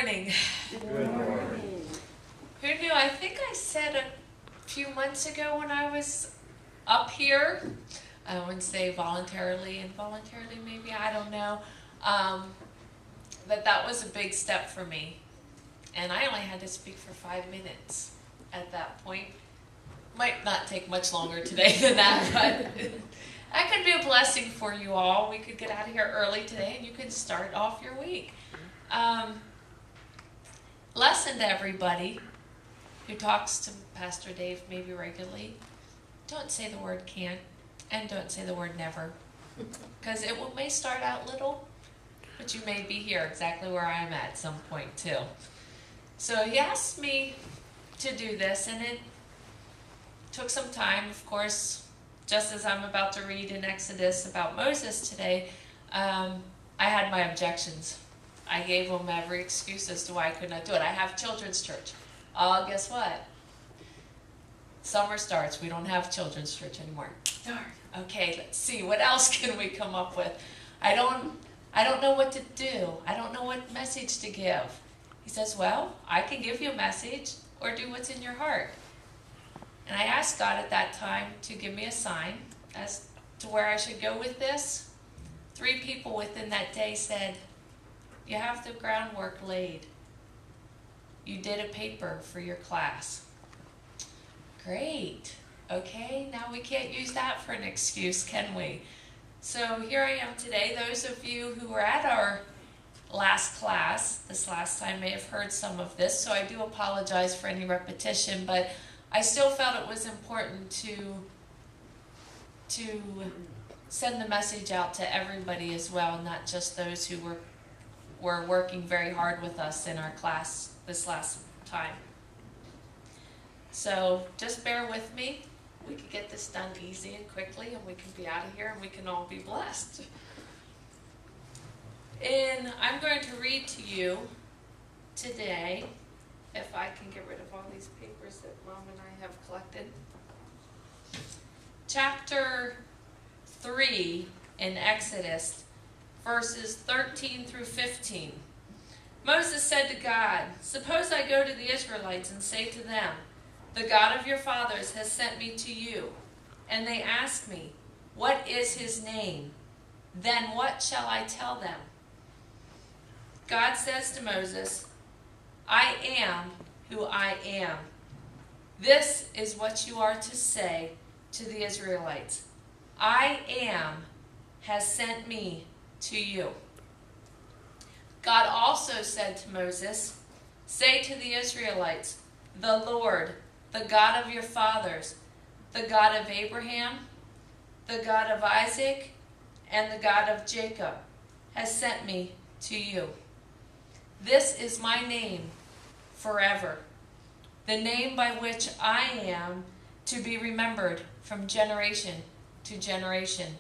morning. Good morning. Who knew? I think I said a few months ago when I was up here, I wouldn't say voluntarily, involuntarily maybe, I don't know, that was a big step for me. And I only had to speak for 5 minutes at that point. Might not take much longer today than that, but that could be a blessing for you all. We could get out of here early today and you could start off your week. Lesson to everybody who talks to Pastor Dave maybe regularly. Don't say the word can't and don't say the word never. Because it may start out little, but you may be here exactly where I'm at some point too. So he asked me to do this, and it took some time. Of course, just as I'm about to read in Exodus about Moses today, I had my objections. I gave him every excuse as to why I could not do it. I have children's church. Guess what? Summer starts. We don't have children's church anymore. Darn. Okay, let's see. What else can we come up with? I don't know what to do. I don't know what message to give. He says, well, I can give you a message or do what's in your heart. And I asked God at that time to give me a sign as to where I should go with this. 3 people within that day said, you have the groundwork laid. You did a paper for your class. Great. Okay, now we can't use that for an excuse, can we? So here I am today. Those of you who were at our last class, this last time, may have heard some of this, so I do apologize for any repetition, but I still felt it was important to send the message out to everybody as well, not just those who were working very hard with us in our class this last time. So just bear with me. We can get this done easy and quickly, and we can be out of here, and we can all be blessed. And I'm going to read to you today, if I can get rid of all these papers that Mom and I have collected. Chapter 3 in Exodus, verses 13 through 15. Moses said to God, suppose I go to the Israelites and say to them, the God of your fathers has sent me to you. And they ask me, what is his name? Then what shall I tell them? God says to Moses, I am who I am. This is what you are to say to the Israelites. I am has sent me to you. God also said to Moses, say to the Israelites, the Lord, the God of your fathers, the God of Abraham, the God of Isaac, and the God of Jacob, has sent me to you. This is my name forever, the name by which I am to be remembered from generation to generation.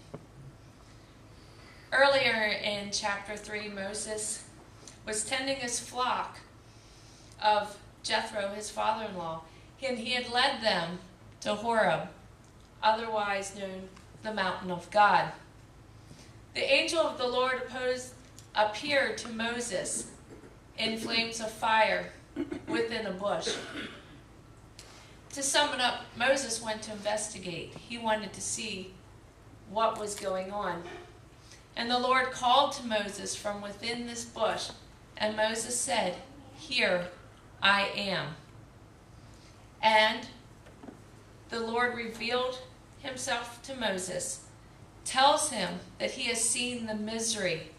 Earlier in chapter 3, Moses was tending his flock of Jethro, his father-in-law, and he had led them to Horeb, otherwise known the mountain of God. The angel of the Lord appeared to Moses in flames of fire within a bush. To sum it up, Moses went to investigate. He wanted to see what was going on. And the Lord called to Moses from within this bush, and Moses said, here I am. And the Lord revealed himself to Moses, tells him that he has seen the misery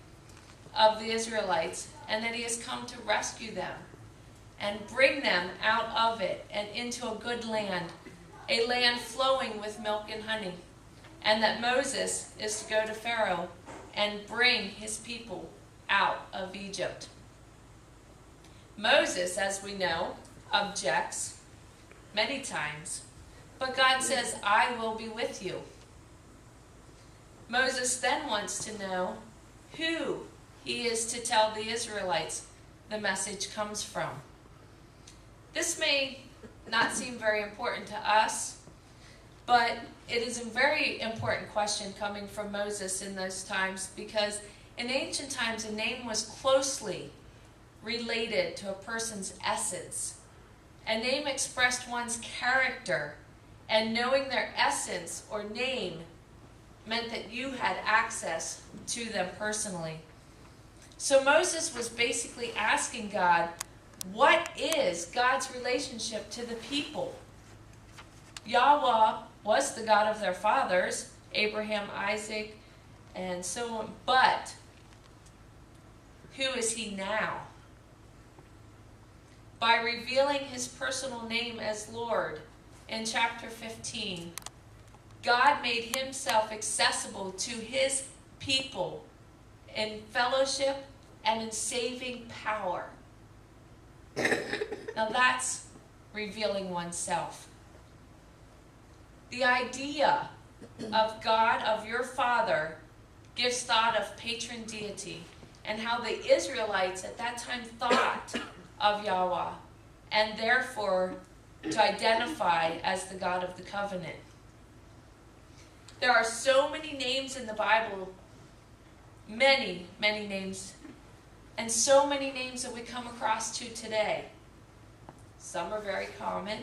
of the Israelites and that he has come to rescue them and bring them out of it and into a good land, a land flowing with milk and honey, and that Moses is to go to Pharaoh and bring his people out of Egypt. Moses, as we know, objects many times, but God says, I will be with you. Moses then wants to know who he is to tell the Israelites the message comes from. This may not seem very important to us, but it is a very important question coming from Moses in those times, because in ancient times a name was closely related to a person's essence. A name expressed one's character, and knowing their essence or name meant that you had access to them personally. So Moses was basically asking God, what is God's relationship to the people? Yahweh was the God of their fathers, Abraham, Isaac, and so on. But who is he now? By revealing his personal name as Lord in chapter 15, God made himself accessible to his people in fellowship and in saving power. Now that's revealing oneself. The idea of God, of your Father, gives thought of patron deity and how the Israelites at that time thought of Yahweh, and therefore to identify as the God of the covenant. There are so many names in the Bible, many, many names, and so many names that we come across to today. Some are very common.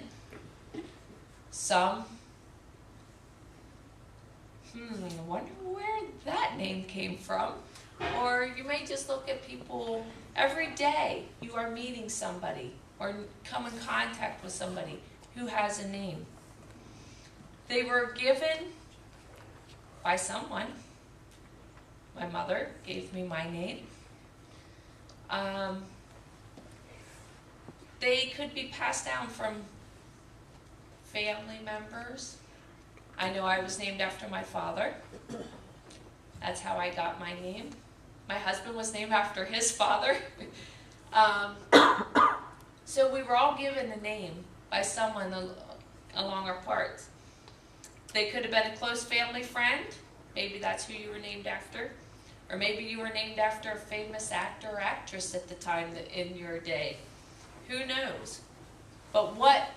Some, I wonder where that name came from. Or you may just look at people every day. You are meeting somebody or come in contact with somebody who has a name. They were given by someone. My mother gave me my name. They could be passed down from family members. I know I was named after my father. That's how I got my name. My husband was named after his father. So we were all given a name by someone along our parts. They could have been a close family friend. Maybe that's who you were named after. Or maybe you were named after a famous actor or actress at the time in your day. Who knows? But what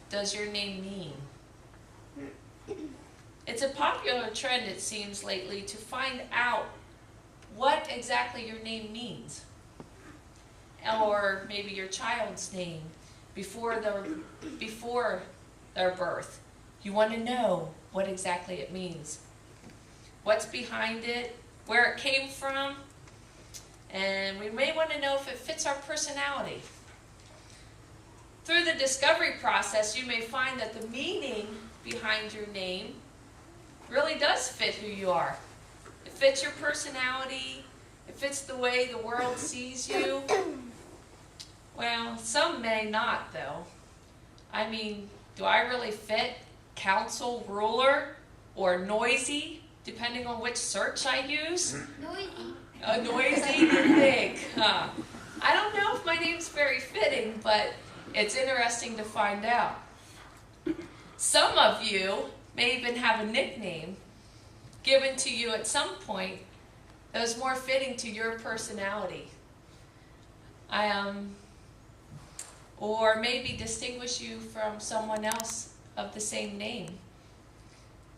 does your name mean? It's a popular trend, it seems, lately to find out what exactly your name means. Or maybe your child's name before their birth. You want to know what exactly it means. What's behind it, where it came from, and we may want to know if it fits our personality. Through the discovery process, you may find that the meaning behind your name really does fit who you are. It fits your personality. It fits the way the world sees you. Well, some may not, though. I mean, do I really fit council ruler or noisy, depending on which search I use? Noisy. Noisy, you think? Huh. I don't know if my name's very fitting, but it's interesting to find out. Some of you may even have a nickname given to you at some point that was more fitting to your personality. Or maybe distinguish you from someone else of the same name.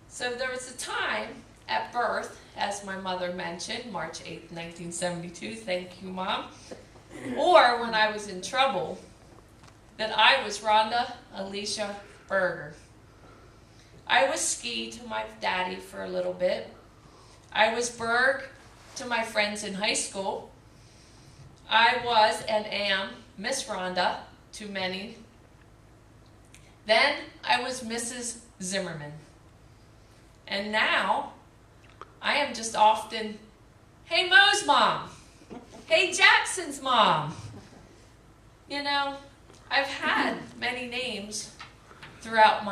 So there was a time at birth, as my mother mentioned, March 8th, 1972, thank you, Mom, or when I was in trouble, that I was Ronda Alicia Berger. I was Ski to my daddy for a little bit. I was Berg to my friends in high school. I was and am Miss Ronda to many. Then I was Mrs. Zimmerman. And now I am just often, hey Mo's mom, hey Jackson's mom. You know, I've had many names throughout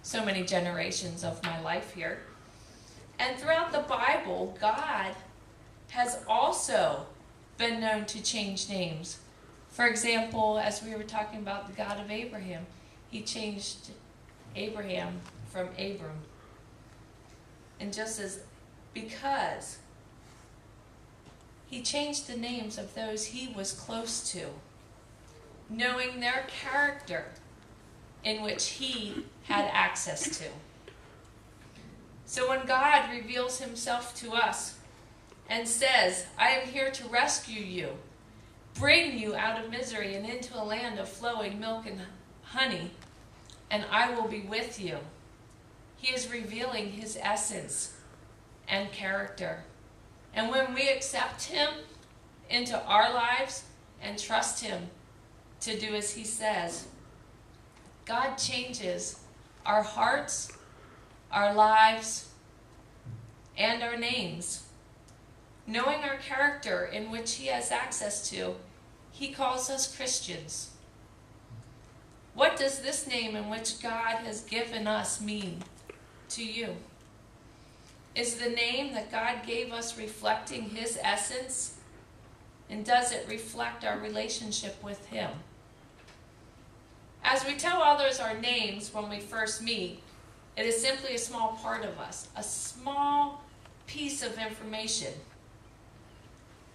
so many generations of my life here. And throughout the Bible, God has also been known to change names. For example, as we were talking about the God of Abraham, he changed Abraham from Abram. And just as because he changed the names of those he was close to, knowing their character in which he had access to. So when God reveals himself to us and says, I am here to rescue you, bring you out of misery and into a land of flowing milk and honey, and I will be with you. He is revealing his essence and character. And when we accept him into our lives and trust him to do as he says, God changes our hearts, our lives, and our names. Knowing our character in which he has access to, he calls us Christians. What does this name in which God has given us mean to you? Is the name that God gave us reflecting his essence? And does it reflect our relationship with him? As we tell others our names when we first meet, it is simply a small part of us, a small piece of information.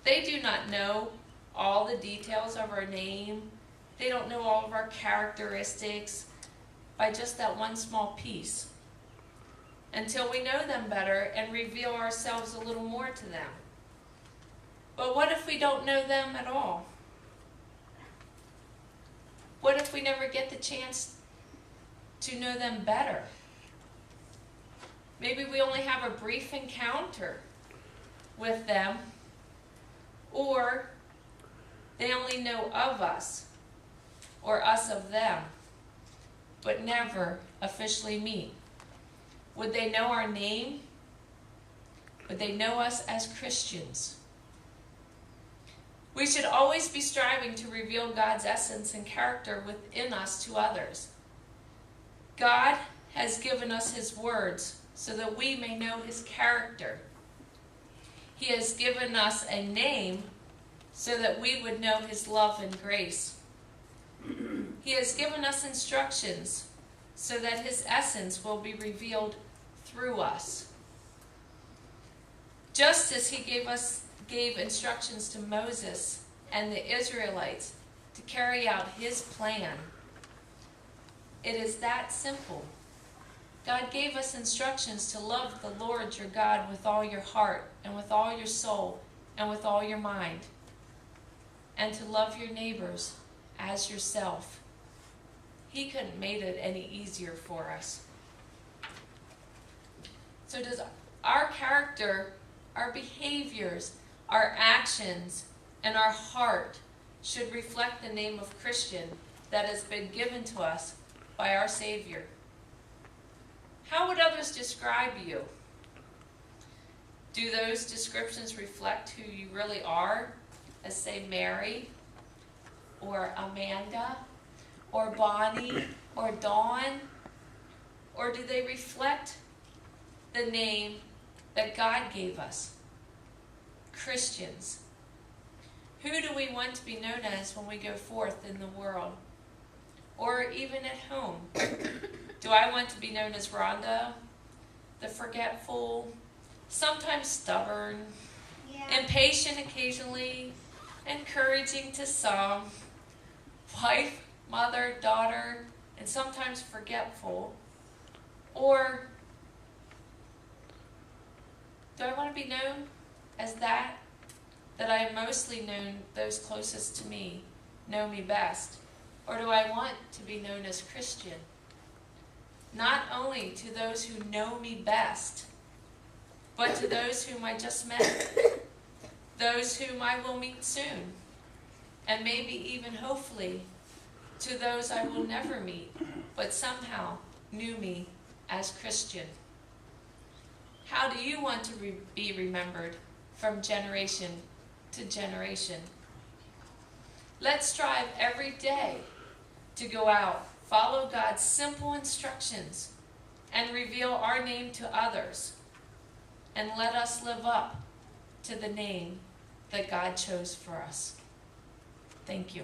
They do not know all the details of our name. They don't know all of our characteristics by just that one small piece, until we know them better and reveal ourselves a little more to them. But what if we don't know them at all? What if we never get the chance to know them better? Maybe we only have a brief encounter with them, or they only know of us, or us of them, but never officially meet. Would they know our name? Would they know us as Christians? We should always be striving to reveal God's essence and character within us to others. God has given us his words so that we may know his character. He has given us a name so that we would know his love and grace. He has given us instructions so that his essence will be revealed through us. Just as he gave instructions to Moses and the Israelites to carry out his plan. It is that simple. God gave us instructions to love the Lord your God with all your heart and with all your soul and with all your mind, and to love your neighbors as yourself. He couldn't have made it any easier for us. So does our character, our behaviors, our actions, and our heart should reflect the name of Christian that has been given to us by our Savior? How would others describe you? Do those descriptions reflect who you really are, as say Mary, or Amanda, or Bonnie, or Dawn? Or do they reflect the name that God gave us? Christians. Who do we want to be known as when we go forth in the world? Or even at home? Do I want to be known as Ronda, the forgetful, sometimes stubborn, impatient occasionally, encouraging to some, wife, mother, daughter, and sometimes forgetful? Or do I want to be known as that I am mostly known, those closest to me know me best? Or do I want to be known as Christian? Not only to those who know me best, but to those whom I just met, those whom I will meet soon, and maybe even hopefully to those I will never meet, but somehow knew me as Christian. How do you want to be remembered from generation to generation? Let's strive every day to go out, follow God's simple instructions, and reveal our name to others. And let us live up to the name that God chose for us. Thank you.